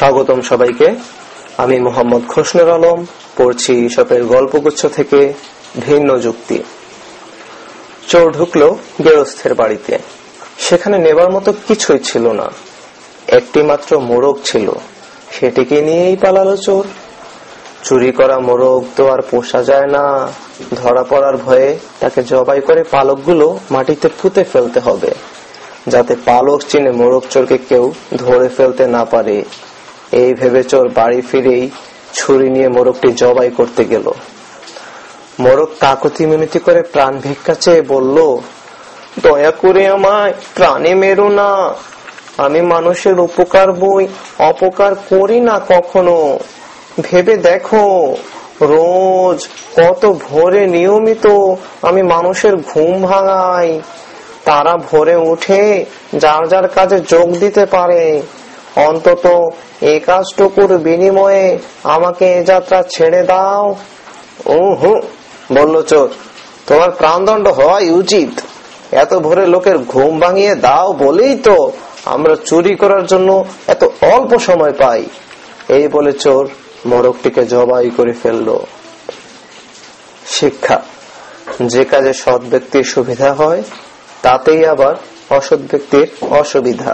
স্বাগতম সবাইকে। আমি মোহাম্মদ খোসনুর আলম, পড়ছি ঈশপের গল্পগুচ্ছ থেকে ভিন্ন যুক্তি। চোর ঢুকলো গেরস্থের বাড়িতে। সেখানে নেবার মতো কিছুই ছিল না, একটি মাত্র মোরগ ছিল। সেটিকে নিয়েই পালালো চোর। চুরি করা মোরগ তো আর পোষা যায় না, ধরা পড়ার ভয়ে তাকে জবাই করে পালকগুলো মাটিতে পুঁতে ফেলতে হবে, যাতে পালক চিনে মোরগ চোরকে কেউ ধরে ফেলতে না পারে। এই ভেবে চোর বাড়ি ফিরেই ছুরি নিয়ে মোরগটি জবাই করতে গেল। মোরগ কাকুতি মিনতি করে প্রাণ ভিক্ষা চেয়ে বলল, দয়া করে আমায় প্রাণে মেরো না, আমি মানুষের উপকার বই অপকার করি না কখনো। ভেবে দেখো, রোজ কত ভোরে নিয়মিত আমি মানুষের ঘুম ভাঙাই। তারা ভোরে উঠে যার যার কাজে যোগ দিতে পারে, অন্তত এই কাজটুকুর বিনিময়ে আমাকে এ যাত্রা ছেড়ে দাও। বলল চোর, তোমার প্রাণদণ্ড হওয়াই উচিত। এত ভোরে লোকের ঘুম ভাঙিয়ে দাও বলেই তো আমরা চুরি করার জন্য এত অল্প সময় পাই। এই বলে চোর মোরগটিকে জবাই করে ফেলল। শিক্ষা: যে কাজে সৎ ব্যক্তির সুবিধা হয় তাতেই আবার অসৎ ব্যক্তির অসুবিধা।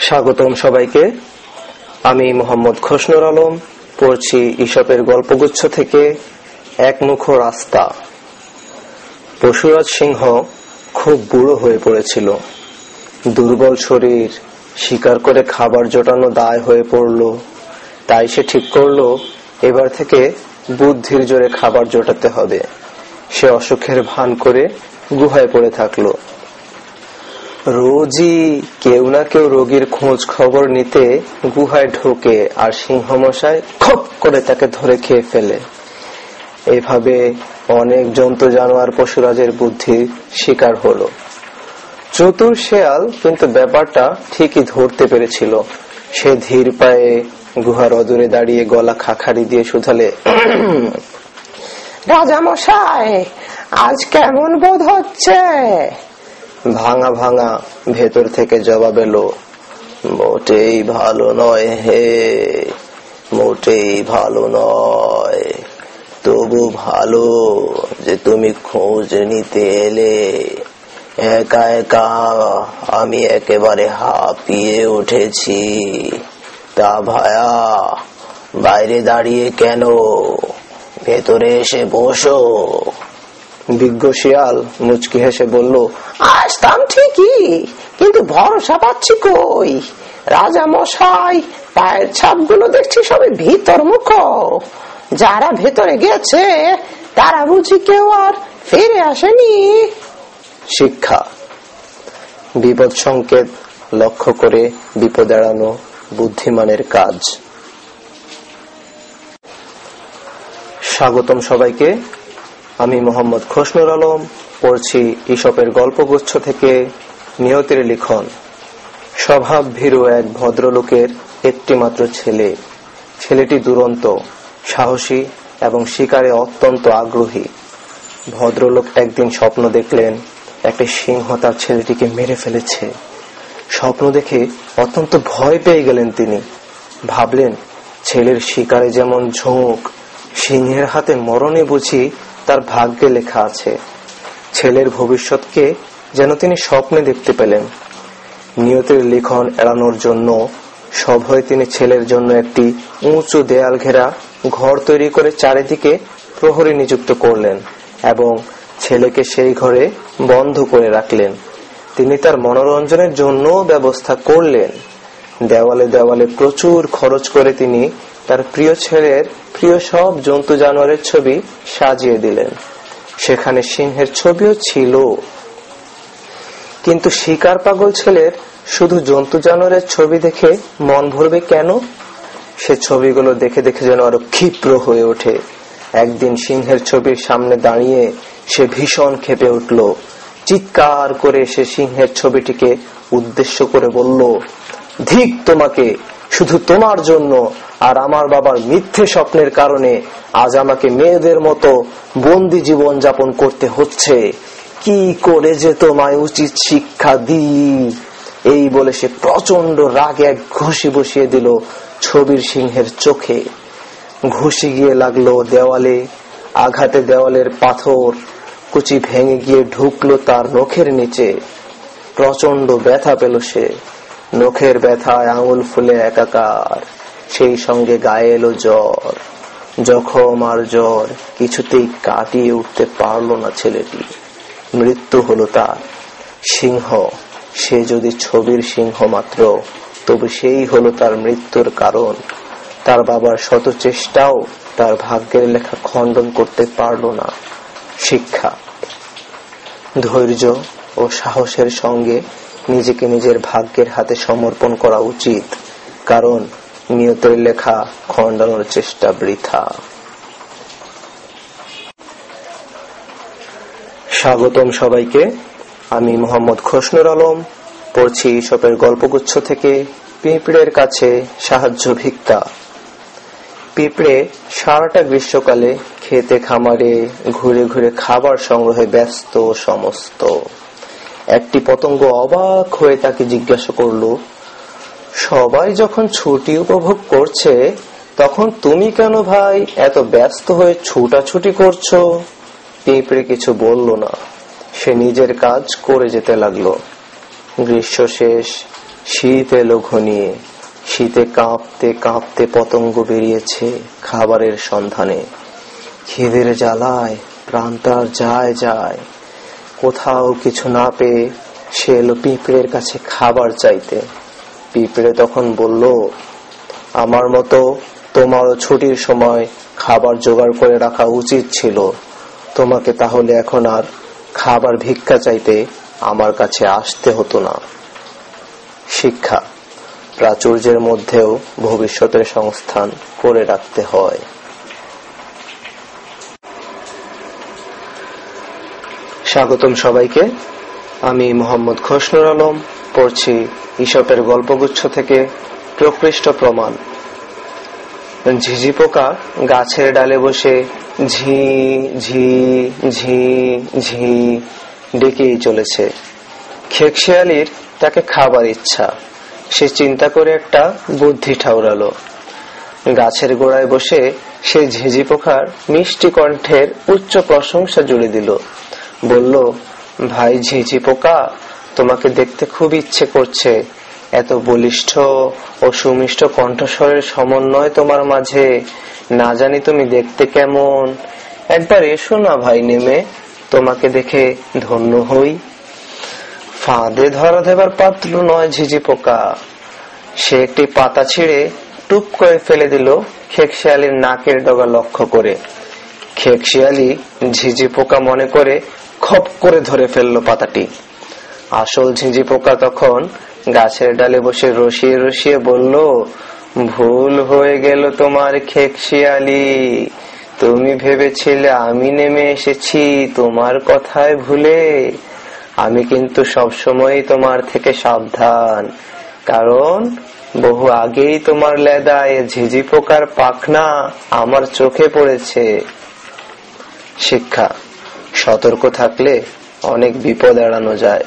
স্বাগতম সবাইকে। আমি মোহাম্মদ খোসনুর আলম, পড়ছি ঈশপের গল্পগুচ্ছ থেকে একমুখো রাস্তা। পশুরাজ সিংহ খুব বুড়ো হয়ে পড়েছিল। দুর্বল শরীর, শিকার করে খাবার জোটানো দায় হয়ে পড়ল। তাই সে ঠিক করলো এবার থেকে বুদ্ধির জোরে খাবার জোটাতে হবে। সে অসুখের ভান করে গুহায় পড়ে থাকলো। রোজই কেউ না কেউ রোগীর খোঁজ খবর নিতে গুহায় ঢোকে, আর সিংহ মশাই খপ করে তাকে ধরে খেয়ে ফেলে। এইভাবে অনেক জন্তু জানোয়ার পশুরাজের বুদ্ধি শিকার হলো। চতুর শেয়াল কিন্তু ব্যাপারটা ঠিকই ধরতে পেরেছিল। সে ধীর পায়ে গুহার অদূরে দাঁড়িয়ে গলা খাখারি দিয়ে শুধালে, রাজা মশাই, আজ কেমন বোধ হচ্ছে? ভাঙা ভাঙা ভেতর থেকে জবাব এলো, মোটেই ভালো নয় হে, মোটেই ভালো নয়। তবু ভালো যে তুমি খোঁজ নিতে এলে। একা একা আমি একেবারে হাঁপিয়ে উঠেছি। তা ভায়া, বাইরে দাঁড়িয়ে কেন, ভেতরে এসে বসো। বিজ্ঞ শিয়াল মুচকি হেসে বলল, আসতাম ঠিকই, কিন্তু ভরসা পাচ্ছি কই। রাজা মশাই, পায়ের ছাপগুলো দেখছি সবে ভিতর মুখ। যারা ভেতরে গেছে তারা বুঝি কেউ আর ফিরে আসেনি। শিক্ষা: বিপদ সংকেত লক্ষ্য করে বিপদ এড়ানো বুদ্ধিমানের কাজ। স্বাগতম সবাইকে। আমি মোহাম্মদ খোসনুর আলম, পড়ছি ঈশপের গল্পগুচ্ছ থেকে নিয়তির লিখন। স্বভাব ভীরু এক ভদ্রলোকের একটি মাত্র ছেলে। ছেলেটি দুরন্ত, সাহসী এবং শিকারে অত্যন্ত আগ্রহী। ভদ্রলোক একদিন স্বপ্ন দেখলেন একটি সিংহ তার ছেলেটিকে মেরে ফেলেছে। স্বপ্ন দেখে অত্যন্ত ভয় পেয়ে গেলেন তিনি। ভাবলেন, ছেলের শিকারে যেমন ঝোঁক, সিংহের হাতে মরণে বুঝি তার ভাগ্যে লেখা আছে। ছেলের ভবিষ্যৎকে যেন তিনি স্বপ্নে দেখতে পেলেন। নিয়তির লিখন এড়ানোর জন্য সভয়ে তিনি ছেলের জন্য একটি উঁচু দেয়াল ঘেরা ঘর তৈরি করে চারিদিকে প্রহরী নিযুক্ত করলেন এবং ছেলেকে সেই ঘরে বন্ধ করে রাখলেন। তিনি তার মনোরঞ্জনের জন্য ব্যবস্থা করলেন। দেওয়ালে দেওয়ালে প্রচুর খরচ করে তিনি তার প্রিয় ছেলের প্রিয় সব জন্তু জানোয়ারের ছবি সাজিয়ে দিলেন। সেখানে সিংহের ছবিও ছিল। কিন্তু শিকার পাগল ছেলের শুধু জন্তু জানোয়ারের ছবি দেখে মন ভরবে কেন? সে ছবিগুলো দেখে দেখে যেন আরো ক্ষিপ্র হয়ে ওঠে। একদিন সিংহের ছবির সামনে দাঁড়িয়ে সে ভীষণ ক্ষেপে উঠল। চিৎকার করে সে সিংহের ছবিটিকে উদ্দেশ্য করে বলল, ধিক তোমাকে! শুধু তোমার জন্য আর আমার বাবার মিথ্যে স্বপ্নের কারণে আজ আমাকে মেয়েদের মতো বন্দি জীবন যাপন করতে হচ্ছে। কি করে যে তোমায় উচিত শিক্ষা দিই। এই বলে সে প্রচন্ড রাগে এক ঘুষি বসিয়ে দিল ছবির সিংহের চোখে। ঘুষি গিয়ে লাগলো দেওয়ালে, আঘাতে দেওয়ালের পাথর কুচি ভেঙে গিয়ে ঢুকলো তার নখের নিচে। প্রচন্ড ব্যথা পেল সে, নখের ব্যথায় আঙুল ফুলে একাকার, সেই সঙ্গে গায়ে এলো জ্বর। জখম আর জ্বর কিছুতেই কাটিয়ে উঠতে পারলো না ছেলেটি, মৃত্যু হলো তার। সিংহ, সে যদি ছবির সিংহ মাত্র, তবু সেই হলো তার মৃত্যুর কারণ। তার বাবার শত চেষ্টাও তার ভাগ্যের লেখা খণ্ডন করতে পারল না। শিক্ষা, ধৈর্য ও সাহসের সঙ্গে নিজেকে নিজের ভাগ্যের হাতে সমর্পণ করা উচিত, কারণ নিয়তের লেখা খণ্ডানোর চেষ্টা বৃথা। স্বাগতম সবাইকে। আমি মোহাম্মদ খোসনুর আলম পড়ছি ঈশপের গল্পগুচ্ছ থেকে পিঁপড়ের কাছে সাহায্য ভিক্ষা। পিঁপড়ে সারাটা গ্রীষ্মকালে খেতে খামারে ঘুরে ঘুরে খাবার সংগ্রহে ব্যস্ত সমস্ত। একটি পতঙ্গ অবাক হয়ে তাকে জিজ্ঞাসা করলো, সবাই যখন ছুটি উপভোগ করছে, তখন তুমি কেন ভাই এত ব্যস্ত হয়ে ছুটাছুটি করছো? পিঁপড়ে কিছু বলল না, সে নিজের কাজ করে যেতে লাগলো। গ্রীষ্ম শেষ, শীত এলো ঘনিয়ে। শীতে কাঁপতে কাঁপতে পতঙ্গ বেরিয়েছে খাবারের সন্ধানে। খিদের জ্বালায় প্রাণটা যায় যায়। কোথাও কিছু না পেয়ে সে এলো পিঁপড়ের কাছে খাবার চাইতে। পিঁপড়ে তখন বলল, আমার মতো তোমারও ছুটির সময় খাবার জোগাড় করে রাখা উচিত ছিল। তোমাকে তাহলে এখন আর খাবার ভিক্ষা চাইতে আমার কাছে আসতে হতো না। শিক্ষা, প্রাচুর্যের মধ্যেও ভবিষ্যতের সংস্থান করে রাখতে হয়। স্বাগতম সবাইকে। আমি মোহাম্মদ খোসনুর আলম পড়ছি ঈশপের গল্পগুচ্ছ থেকে প্রকৃষ্ট প্রমাণ। ঝিঝি পোকা গাছের ডালে বসে ঝি ঝি ঝি ঝি ডেকেই চলেছে। খেকশিয়ালির তাকে খাবার ইচ্ছা। সে চিন্তা করে একটা বুদ্ধি ঠাউরালো। গাছের গোড়ায় বসে সে ঝিঝি পোকার মিষ্টি কণ্ঠের উচ্চ প্রশংসা জুড়ে দিল। বলল, ভাই ঝিঝি পোকা, তোমাকে দেখতে খুব ইচ্ছে করছে। এত বলিষ্ঠ ও সুমিষ্ট কণ্ঠস্বরের সমন্বয় তোমার মাঝে। না জানি তুমি দেখতে কেমন। একবার এসো না ভাই নেমে, তোমাকে দেখে ধন্য হই। ফাঁদে ধরা দেবার পাত্র নয় ঝিঝি পোকা। সে একটি পাতা ছিঁড়ে টুপ করে ফেলে দিল খেকশিয়ালির নাকের ডগা লক্ষ্য করে। খেকশিয়ালি ঝিঝি পোকা মনে করে খপ করে ধরে ফেললো পাতাটি। আসল ঝিঝি পোকা তখন গাছের ডালে বসে রসিয়ে রসিয়ে বলল, ভুল হয়ে গেল তোমার খেকশিয়ালি। তুমি ভেবেছিলে আমি নেমে এসেছি তোমার কথায় ভুলে। আমি কিন্তু সবসময় তোমার থেকে সাবধান, কারণ বহু আগেই তোমার লেদায় ঝিঝি পোকার পাখনা আমার চোখে পড়েছে। শিক্ষা, সতর্ক থাকলে অনেক বিপদ এড়ানো যায়।